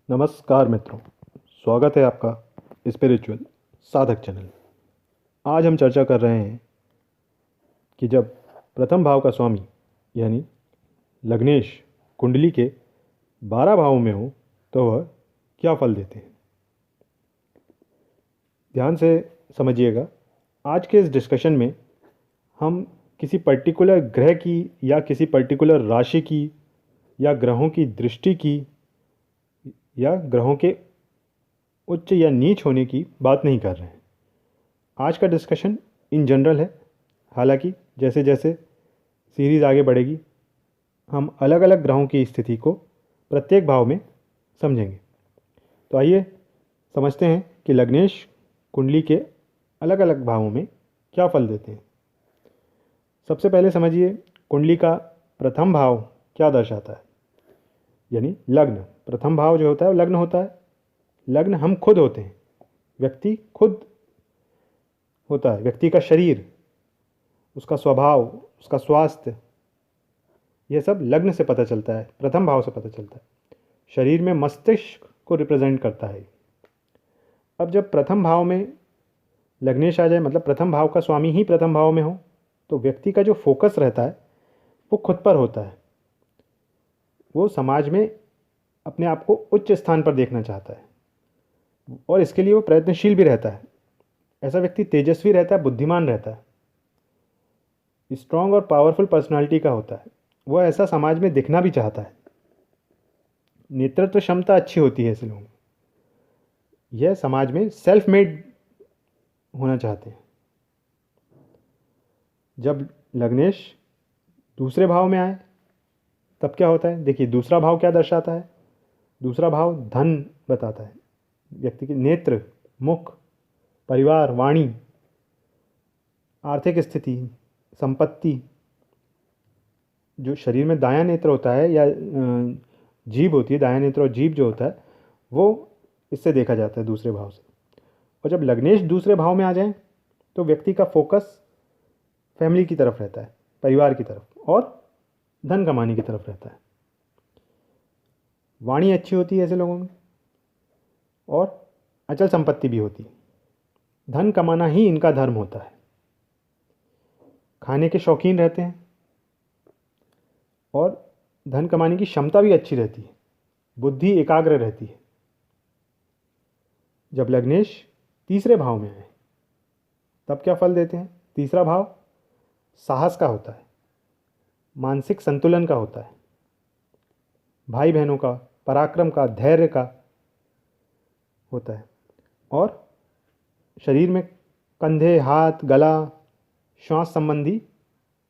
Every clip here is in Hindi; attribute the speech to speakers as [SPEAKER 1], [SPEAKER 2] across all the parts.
[SPEAKER 1] नमस्कार मित्रों, स्वागत है आपका स्पिरिचुअल साधक चैनल। आज हम चर्चा कर रहे हैं कि जब प्रथम भाव का स्वामी यानी लग्नेश कुंडली के 12 भावों में हो तो वह क्या फल देते हैं। ध्यान से समझिएगा। आज के इस डिस्कशन में हम किसी पर्टिकुलर ग्रह की या किसी पर्टिकुलर राशि की या ग्रहों की दृष्टि की या ग्रहों के उच्च या नीच होने की बात नहीं कर रहे हैं। आज का डिस्कशन इन जनरल है। हालांकि जैसे जैसे सीरीज़ आगे बढ़ेगी हम अलग अलग ग्रहों की स्थिति को प्रत्येक भाव में समझेंगे। तो आइए समझते हैं कि लग्नेश कुंडली के अलग अलग भावों में क्या फल देते हैं। सबसे पहले समझिए कुंडली का प्रथम भाव क्या दर्शाता है, यानी लग्न। प्रथम भाव जो होता है वो लग्न होता है। लग्न हम खुद होते हैं, व्यक्ति खुद होता है। व्यक्ति का शरीर, उसका स्वभाव, उसका स्वास्थ्य, यह सब लग्न से पता चलता है, प्रथम भाव से पता चलता है। शरीर में मस्तिष्क को रिप्रेजेंट करता है। अब जब प्रथम भाव में लग्नेश आ जाए, मतलब प्रथम भाव का स्वामी ही प्रथम भाव में हो, तो व्यक्ति का जो फोकस रहता है वो खुद पर होता है। वो समाज में अपने आप को उच्च स्थान पर देखना चाहता है और इसके लिए वो प्रयत्नशील भी रहता है। ऐसा व्यक्ति तेजस्वी रहता है, बुद्धिमान रहता है, स्ट्रांग और पावरफुल पर्सनालिटी का होता है। वह ऐसा समाज में दिखना भी चाहता है। नेतृत्व क्षमता अच्छी होती है ऐसे लोगों में। यह समाज में सेल्फ मेड होना चाहते हैं। जब लग्नेश दूसरे भाव में आए तब क्या होता है, देखिए दूसरा भाव क्या दर्शाता है। दूसरा भाव धन बताता है। व्यक्ति के नेत्र, मुख, परिवार, वाणी, आर्थिक स्थिति, संपत्ति। जो शरीर में दायां नेत्र होता है या जीभ होती है, दायां नेत्र और जीभ जो होता है वो इससे देखा जाता है दूसरे भाव से। और जब लग्नेश दूसरे भाव में आ जाए तो व्यक्ति का फोकस फैमिली की तरफ रहता है, परिवार की तरफ और धन कमाने की तरफ रहता है। वाणी अच्छी होती है ऐसे लोगों में और अचल संपत्ति भी होती है। धन कमाना ही इनका धर्म होता है। खाने के शौकीन रहते हैं और धन कमाने की क्षमता भी अच्छी रहती है। बुद्धि एकाग्र रहती है। जब लग्नेश तीसरे भाव में आए तब क्या फल देते हैं। तीसरा भाव साहस का होता है, मानसिक संतुलन का होता है, भाई बहनों का, पराक्रम का, धैर्य का होता है और शरीर में कंधे, हाथ, गला, श्वास संबंधी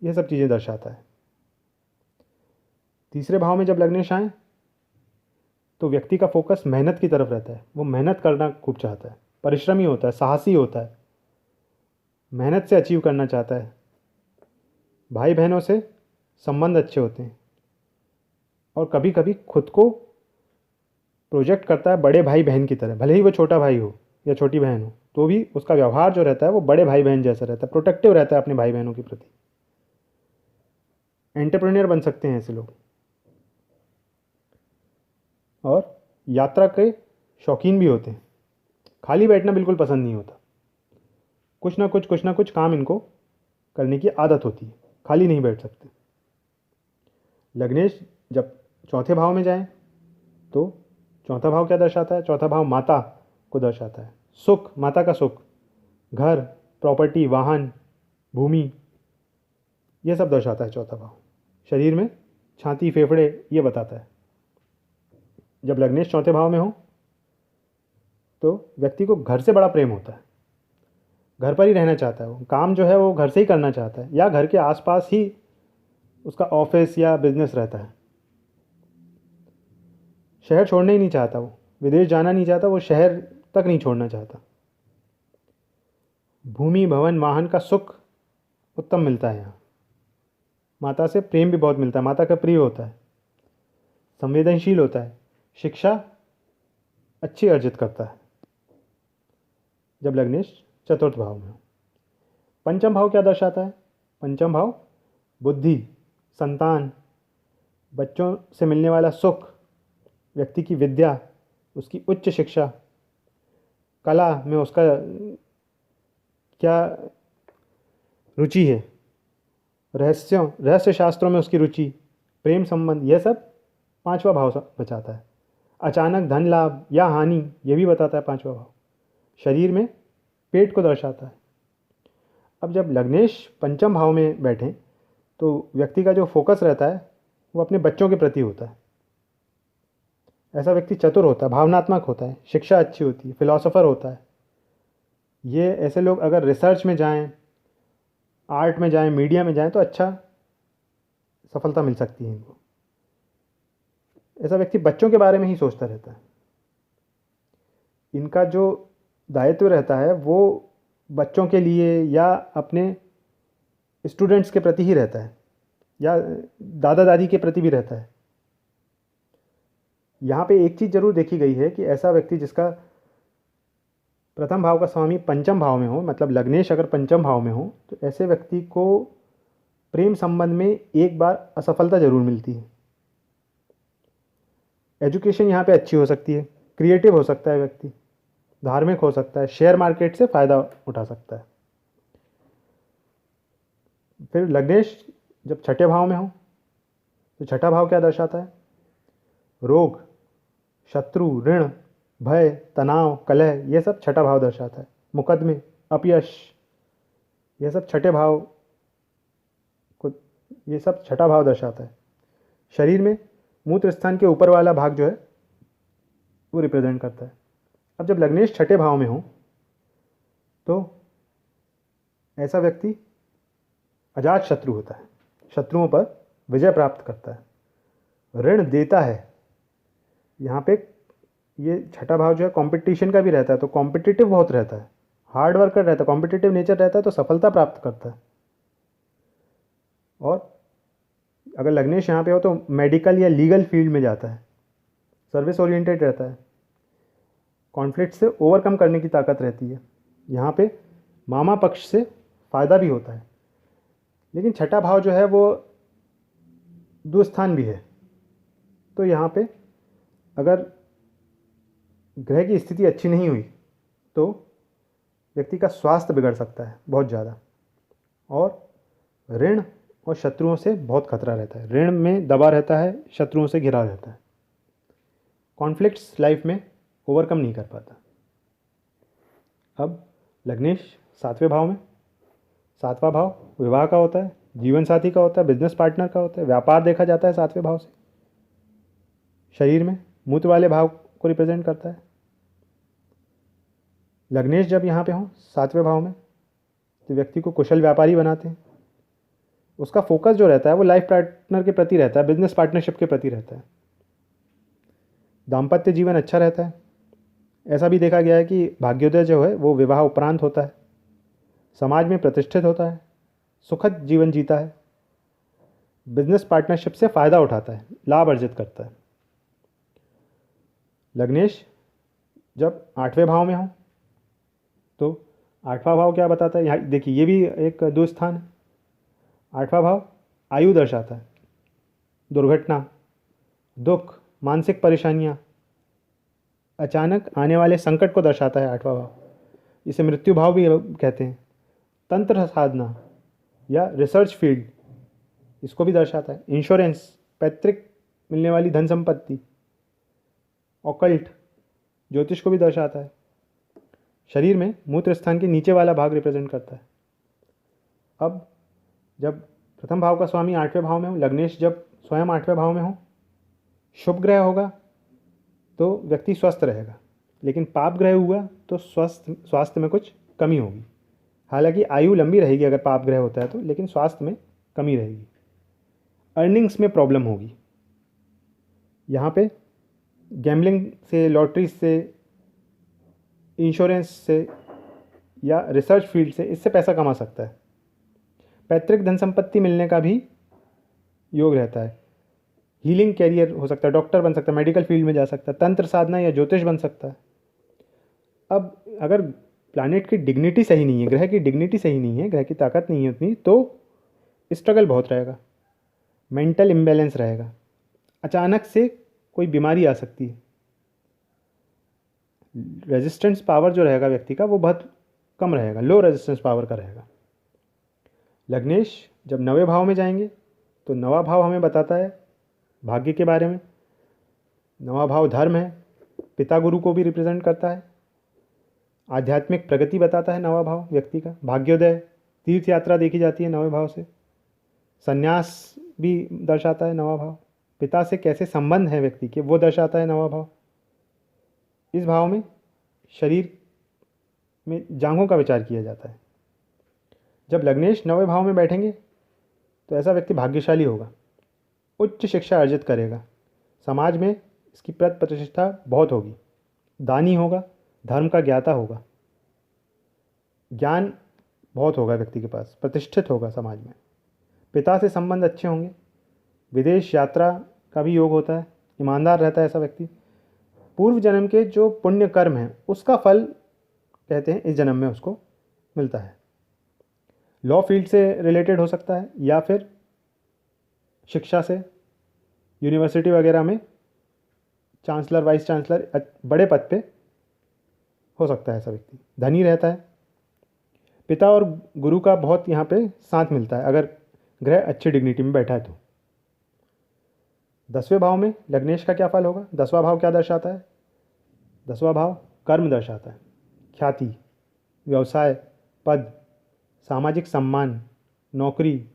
[SPEAKER 1] यह सब चीज़ें दर्शाता है। तीसरे भाव में जब लग्नेश आए तो व्यक्ति का फोकस मेहनत की तरफ रहता है। वो मेहनत करना खूब चाहता है, परिश्रमी होता है, साहसी होता है, मेहनत से अचीव करना चाहता है। भाई बहनों से संबंध अच्छे होते हैं और कभी कभी खुद को प्रोजेक्ट करता है बड़े भाई बहन की तरह। भले ही वो छोटा भाई हो या छोटी बहन हो तो भी उसका व्यवहार जो रहता है वो बड़े भाई बहन जैसा रहता है, प्रोटेक्टिव रहता है अपने भाई बहनों के प्रति। एंटरप्रेन्योर बन सकते हैं ऐसे लोग और यात्रा के शौकीन भी होते हैं। खाली बैठना बिल्कुल पसंद नहीं होता। कुछ ना कुछ काम इनको करने की आदत होती है, खाली नहीं बैठ सकते। लग्नेश जब चौथे भाव में जाए तो चौथा भाव क्या दर्शाता है। चौथा भाव माता को दर्शाता है। सुख, माता का सुख, घर, प्रॉपर्टी, वाहन, भूमि, यह सब दर्शाता है चौथा भाव। शरीर में छाती, फेफड़े, ये बताता है। जब लग्नेश चौथे भाव में हो तो व्यक्ति को घर से बड़ा प्रेम होता है। घर पर ही रहना चाहता है। वो काम जो है वो घर से ही करना चाहता है या घर के आसपास ही उसका ऑफिस या बिजनेस रहता है। शहर छोड़ना ही नहीं चाहता, वो विदेश जाना नहीं चाहता, वो शहर तक नहीं छोड़ना चाहता। भूमि, भवन, वाहन का सुख उत्तम मिलता है यहाँ। माता से प्रेम भी बहुत मिलता है, माता का प्रिय होता है, संवेदनशील होता है, शिक्षा अच्छी अर्जित करता है जब लग्नेश चतुर्थ भाव में हो। पंचम भाव क्या दर्शाता है। पंचम भाव बुद्धि, संतान, बच्चों से मिलने वाला सुख, व्यक्ति की विद्या, उसकी उच्च शिक्षा, कला में उसका क्या रुचि है, रहस्य शास्त्रों में उसकी रुचि, प्रेम संबंध, यह सब पांचवा भाव बचाता है। अचानक धन लाभ या हानि, यह भी बताता है पांचवा भाव। शरीर में पेट को दर्शाता है। अब जब लग्नेश पंचम भाव में बैठें तो व्यक्ति का जो फोकस रहता है वो अपने बच्चों के प्रति होता है। ऐसा व्यक्ति चतुर होता है, भावनात्मक होता है, शिक्षा अच्छी होती है, फिलोसोफर होता है। ये ऐसे लोग अगर रिसर्च में जाएं, आर्ट में जाएं, मीडिया में जाएं तो अच्छा सफलता मिल सकती है इनको। ऐसा व्यक्ति बच्चों के बारे में ही सोचता रहता है। इनका जो दायित्व रहता है वो बच्चों के लिए या अपने स्टूडेंट्स के प्रति ही रहता है, या दादा दादी के प्रति भी रहता है। यहाँ पे एक चीज़ जरूर देखी गई है कि ऐसा व्यक्ति जिसका प्रथम भाव का स्वामी पंचम भाव में हो, मतलब लग्नेश अगर पंचम भाव में हो, तो ऐसे व्यक्ति को प्रेम संबंध में एक बार असफलता जरूर मिलती है। एजुकेशन यहाँ पे अच्छी हो सकती है, क्रिएटिव हो सकता है व्यक्ति, धार्मिक हो सकता है, शेयर मार्केट से फ़ायदा उठा सकता है। फिर लग्नेश जब छठे भाव में हो तो छठा भाव क्या दर्शाता है? रोग, शत्रु, ऋण, भय, तनाव, कलह, यह सब छठा भाव दर्शाता है। मुकदमे, अपयश, यह सब छठे भाव को, ये सब छठा भाव दर्शाता है। शरीर में मूत्र स्थान के ऊपर वाला भाग जो है वो रिप्रेजेंट करता है। अब जब लग्नेश छठे भाव में हो तो ऐसा व्यक्ति अजात शत्रु होता है, शत्रुओं पर विजय प्राप्त करता है, ऋण देता है। यहाँ पे ये छठा भाव जो है कंपटीशन का भी रहता है, तो कॉम्पिटिटिव बहुत रहता है, हार्ड वर्कर रहता है, कॉम्पिटिटिव नेचर रहता है, तो सफलता प्राप्त करता है। और अगर लग्नेश यहाँ पे हो तो मेडिकल या लीगल फील्ड में जाता है, सर्विस ओरिएंटेड रहता है, कॉन्फ्लिक्ट से ओवरकम करने की ताकत रहती है। यहाँ पे मामा पक्ष से फ़ायदा भी होता है। लेकिन छठा भाव जो है वो दुस्थान भी है, तो यहाँ पे अगर ग्रह की स्थिति अच्छी नहीं हुई तो व्यक्ति का स्वास्थ्य बिगड़ सकता है बहुत ज़्यादा, और ऋण और शत्रुओं से बहुत खतरा रहता है। ऋण में दबा रहता है, शत्रुओं से घिरा रहता है, कॉन्फ्लिक्ट्स लाइफ में ओवरकम नहीं कर पाता। अब लग्नेश सातवें भाव में, सातवां भाव विवाह का होता है, जीवन साथी का होता है, बिजनेस पार्टनर का होता है, व्यापार देखा जाता है सातवें भाव से। शरीर में मूत्र वाले भाव को रिप्रेजेंट करता है। लग्नेश जब यहाँ पे हो सातवें भाव में तो व्यक्ति को कुशल व्यापारी बनाते हैं। उसका फोकस जो रहता है वो लाइफ पार्टनर के प्रति रहता है, बिजनेस पार्टनरशिप के प्रति रहता है। दाम्पत्य जीवन अच्छा रहता है। ऐसा भी देखा गया है कि भाग्योदय जो है वो विवाह उपरांत होता है, समाज में प्रतिष्ठित होता है, सुखद जीवन जीता है, बिजनेस पार्टनरशिप से फ़ायदा उठाता है, लाभ अर्जित करता है। लग्नेश जब आठवें भाव में हो तो आठवां भाव क्या बताता है? यहाँ देखिए, ये भी एक दो स्थान है। आठवां भाव आयु दर्शाता है, दुर्घटना, दुख, मानसिक परेशानियाँ, अचानक आने वाले संकट को दर्शाता है आठवां भाव। इसे मृत्यु भाव भी कहते हैं। तंत्र साधना या रिसर्च फील्ड, इसको भी दर्शाता है। इंश्योरेंस, पैतृक मिलने वाली धन संपत्ति, ऑकल्ट, ज्योतिष को भी दर्शाता है। शरीर में मूत्र स्थान के नीचे वाला भाग रिप्रेजेंट करता है। अब जब प्रथम भाव का स्वामी आठवें भाव में हो, लग्नेश जब स्वयं आठवें भाव में हो, शुभ ग्रह होगा तो व्यक्ति स्वस्थ रहेगा, लेकिन पाप ग्रह हुआ तो स्वास्थ्य में कुछ कमी होगी। हालांकि आयु लंबी रहेगी अगर पाप ग्रह होता है तो, लेकिन स्वास्थ्य में कमी रहेगी। अर्निंग्स में प्रॉब्लम होगी। यहाँ पे गैम्बलिंग से, लॉटरी से, इंश्योरेंस से या रिसर्च फील्ड से इससे पैसा कमा सकता है। पैतृक धन संपत्ति मिलने का भी योग रहता है। हीलिंग कैरियर हो सकता है, डॉक्टर बन सकता है, मेडिकल फील्ड में जा सकता है, तंत्र साधना या ज्योतिष बन सकता है। अब अगर प्लैनेट की डिग्निटी सही नहीं है, ग्रह की डिग्निटी सही नहीं है, ग्रह की ताकत नहीं है उतनी, तो स्ट्रगल बहुत रहेगा, मेंटल इम्बैलेंस रहेगा, अचानक से कोई बीमारी आ सकती है। रेजिस्टेंस पावर जो रहेगा व्यक्ति का वो बहुत कम रहेगा, लो रेजिस्टेंस पावर का रहेगा। लग्नेश जब नवे भाव में जाएंगे तो नवा भाव हमें बताता है भाग्य के बारे में। नवा भाव धर्म है, पिता गुरु को भी रिप्रेजेंट करता है। आध्यात्मिक प्रगति बताता है नवा भाव व्यक्ति का, भाग्योदय, तीर्थ यात्रा देखी जाती है नवे भाव से। संन्यास भी दर्शाता है नवा भाव। पिता से कैसे संबंध है व्यक्ति के वो दर्शाता है नवा भाव। इस भाव में शरीर में जांघों का विचार किया जाता है। जब लग्नेश नवे भाव में बैठेंगे तो ऐसा व्यक्ति भाग्यशाली होगा, उच्च शिक्षा अर्जित करेगा, समाज में इसकी प्रतिष्ठा बहुत होगी, दानी होगा, धर्म का ज्ञाता होगा, ज्ञान बहुत होगा व्यक्ति के पास, प्रतिष्ठित होगा समाज में। पिता से संबंध अच्छे होंगे, विदेश यात्रा का भी योग होता है, ईमानदार रहता है ऐसा व्यक्ति। पूर्व जन्म के जो पुण्य कर्म हैं उसका फल कहते हैं इस जन्म में उसको मिलता है। लॉ फील्ड से रिलेटेड हो सकता है या फिर शिक्षा से, यूनिवर्सिटी वगैरह में चांसलर, वाइस चांसलर, बड़े पद पे हो सकता है ऐसा व्यक्ति। धनी रहता है, पिता और गुरु का बहुत यहाँ पे साथ मिलता है अगर ग्रह अच्छी डिग्निटी में बैठा है तो। 10वें भाव में लग्नेश का क्या फल होगा? 10वां भाव क्या दर्शाता है? 10वां भाव कर्म दर्शाता है, ख्याति, व्यवसाय, पद, सामाजिक सम्मान, नौकरी,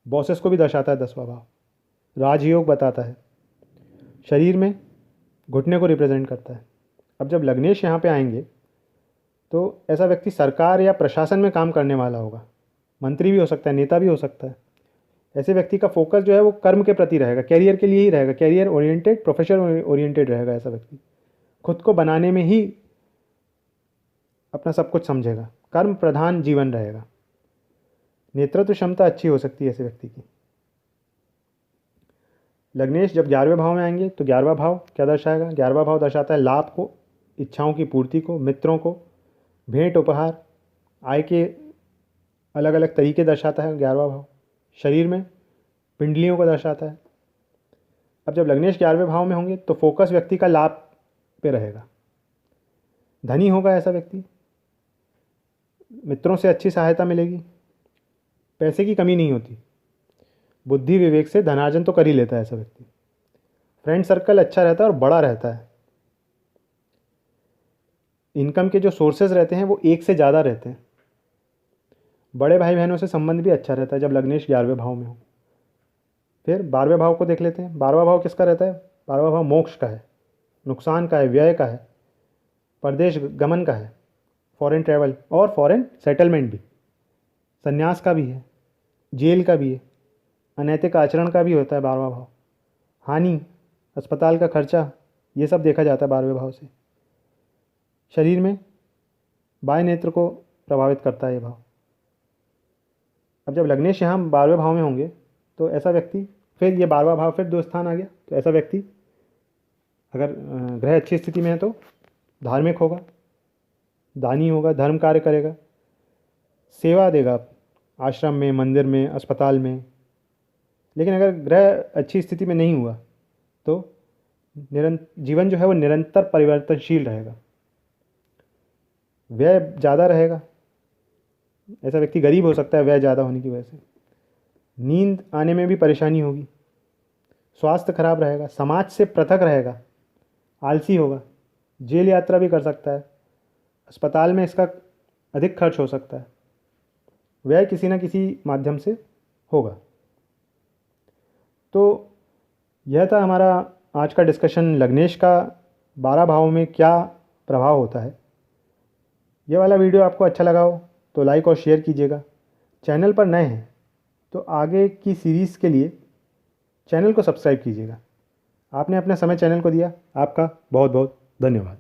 [SPEAKER 1] बॉसेस को भी दर्शाता है 10वां भाव। राजयोग बताता है, शरीर में घुटने को रिप्रेजेंट करता है। अब जब लग्नेश यहाँ पे आएंगे तो ऐसा व्यक्ति सरकार या प्रशासन में काम करने वाला होगा, मंत्री भी हो सकता है, नेता भी हो सकता है। ऐसे व्यक्ति का फोकस जो है वो कर्म के प्रति रहेगा, कैरियर के लिए ही रहेगा, कैरियर ओरिएंटेड, प्रोफेशनल ओरिएंटेड रहेगा ऐसा व्यक्ति। खुद को बनाने में ही अपना सब कुछ समझेगा, कर्म प्रधान जीवन रहेगा। नेतृत्व क्षमता अच्छी हो सकती है ऐसे व्यक्ति की। लग्नेश जब 11वें भाव में आएंगे तो 11वां भाव क्या दर्शाएगा? 11वां भाव दर्शाता है लाभ को, इच्छाओं की पूर्ति को, मित्रों को, भेंट उपहार, आय के अलग अलग तरीके दर्शाता है 11वां भाव। शरीर में पिंडलियों को दर्शाता है। अब जब लग्नेश 11वें भाव में होंगे तो फोकस व्यक्ति का लाभ पे रहेगा, धनी होगा ऐसा व्यक्ति, मित्रों से अच्छी सहायता मिलेगी, पैसे की कमी नहीं होती, बुद्धि विवेक से धनार्जन तो कर ही लेता है ऐसा व्यक्ति। फ्रेंड सर्कल अच्छा रहता है और बड़ा रहता है। इनकम के जो सोर्सेज रहते हैं वो एक से ज़्यादा रहते हैं। बड़े भाई बहनों से संबंध भी अच्छा रहता है जब लग्नेश 11वें भाव में हो। फिर 12वें भाव को देख लेते हैं। 12वां भाव किसका रहता है? 12वां भाव मोक्ष का है, नुकसान का है, व्यय का है, परदेश गमन का है, फॉरेन ट्रैवल और फॉरेन सेटलमेंट भी, संन्यास का भी है, जेल का भी है, अनैतिक आचरण का भी होता है 12वां भाव, हानि, अस्पताल का खर्चा, ये सब देखा जाता है 12वें भाव से। शरीर में बाएं नेत्र को प्रभावित करता है ये भाव। अब जब लग्नेश यहाँ 12वें भाव में होंगे तो ऐसा व्यक्ति, फिर ये 12वां भाव फिर 2 स्थान आ गया, तो ऐसा व्यक्ति अगर ग्रह अच्छी स्थिति में है तो धार्मिक होगा, दानी होगा, धर्म कार्य करेगा, सेवा देगा आश्रम में, मंदिर में, अस्पताल में। लेकिन अगर ग्रह अच्छी स्थिति में नहीं हुआ तो जीवन जो है वो निरंतर परिवर्तनशील रहेगा, व्यय ज़्यादा रहेगा, ऐसा व्यक्ति गरीब हो सकता है व्यय ज़्यादा होने की वजह से, नींद आने में भी परेशानी होगी, स्वास्थ्य खराब रहेगा, समाज से पृथक रहेगा, आलसी होगा, जेल यात्रा भी कर सकता है, अस्पताल में इसका अधिक खर्च हो सकता है, व्यय किसी न किसी माध्यम से होगा। तो यह था हमारा आज का डिस्कशन, लग्नेश का 12 भावों में क्या प्रभाव होता है। ये वाला वीडियो आपको अच्छा लगा हो तो लाइक और शेयर कीजिएगा। चैनल पर नए हैं तो आगे की सीरीज़ के लिए चैनल को सब्सक्राइब कीजिएगा। आपने अपना समय चैनल को दिया, आपका बहुत बहुत धन्यवाद।